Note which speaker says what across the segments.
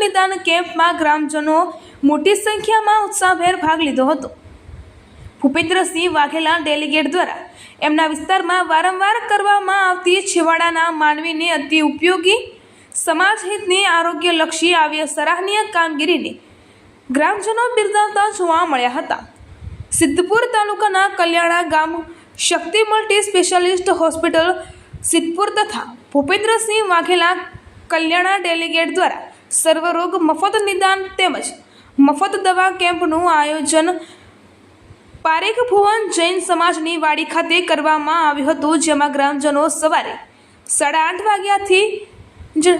Speaker 1: નિદાન કેમ્પમાં ગ્રામજનો મોટી સંખ્યામાં ઉત્સાહભેર ભાગ લીધો હતો। ભૂપેન્દ્રસિંહ વાઘેલા ડેલિગેટ દ્વારા એમના વિસ્તારમાં વારંવાર કરવામાં આવતી છેવાડાના માનવીને અતિ ઉપયોગી સમાજહિતની આરોગ્યલક્ષી આવી સરાહનીય કામગીરીને ગ્રામજનો બિરદાવતા જોવા મળ્યા હતા। સિદ્ધપુર તાલુકાના કલ્યાણા ગામ શક્તિ મલ્ટી સ્પેશિયાલિસ્ટ હોસ્પિટલ સિદ્ધપુર તથા ભૂપેન્દ્રસિંહ વાઘેલા કલ્યાણા ડેલિગેટ દ્વારા સર્વરોગ મફત નિદાન તેમજ મફત દવા કેમ્પનું આયોજન પારેખ ભુવન જૈન સમાજની વાડી ખાતે કરવામાં આવ્યું હતું, જેમાં ગ્રામજનો સવારે 8:30 વાગ્યાથી જ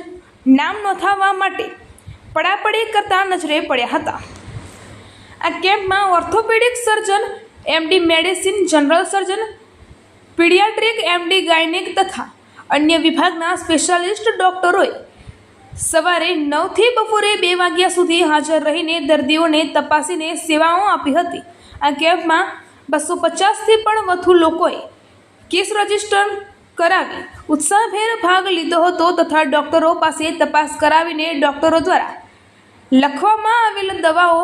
Speaker 1: નામ નોંધાવવા માટે પડાપડી કરતા નજરે પડ્યા હતા। આ કેમ્પમાં ઓર્થોપેડિક સર્જન, એમડી મેડિસિન, જનરલ સર્જન, પીડિયાટ્રિક, એમડી ગાયનેક તથા અન્ય વિભાગના સ્પેશિયાલિસ્ટ ડોક્ટરોએ સવારે 9 થી બપોરે 2 વાગ્યા સુધી હાજર રહીને દર્દીઓને તપાસીને સેવાઓ આપી હતી। આ કેમ્પમાં 250થી પણ વધુ લોકોએ કેસ રજીસ્ટર કરાવી ઉત્સાહભેર ભાગ લીધો હતો તથા ડોક્ટરો પાસે તપાસ કરાવીને ડોક્ટરો દ્વારા લખવામાં આવેલ દવાઓ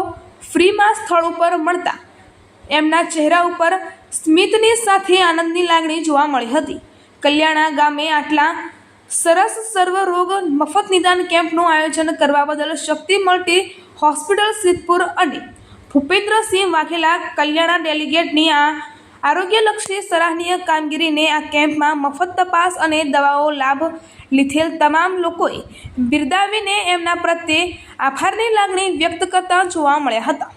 Speaker 1: ફ્રીમાં સ્થળ ઉપર મળતા એમના ચહેરા ઉપર સ્મિતની સાથે આનંદની લાગણી જોવા મળી હતી। કલ્યાણા ગામે આટલા સરસ સર્વરોગ મફત નિદાન કેમ્પનું આયોજન કરવા બદલ શક્તિ મલ્ટી હોસ્પિટલ સિદ્ધપુર અને ભૂપેન્દ્રસિંહ વાઘેલા કલ્યાણા ડેલિગેટની આ આરોગ્યલક્ષી સરાહનીય કામગીરીને આ કેમ્પમાં મફત તપાસ અને દવાઓ લાભ લીધેલ તમામ લોકોએ બિરદાવીને એમના પ્રત્યે આભારની લાગણી વ્યક્ત કરતા જોવા મળ્યા હતા।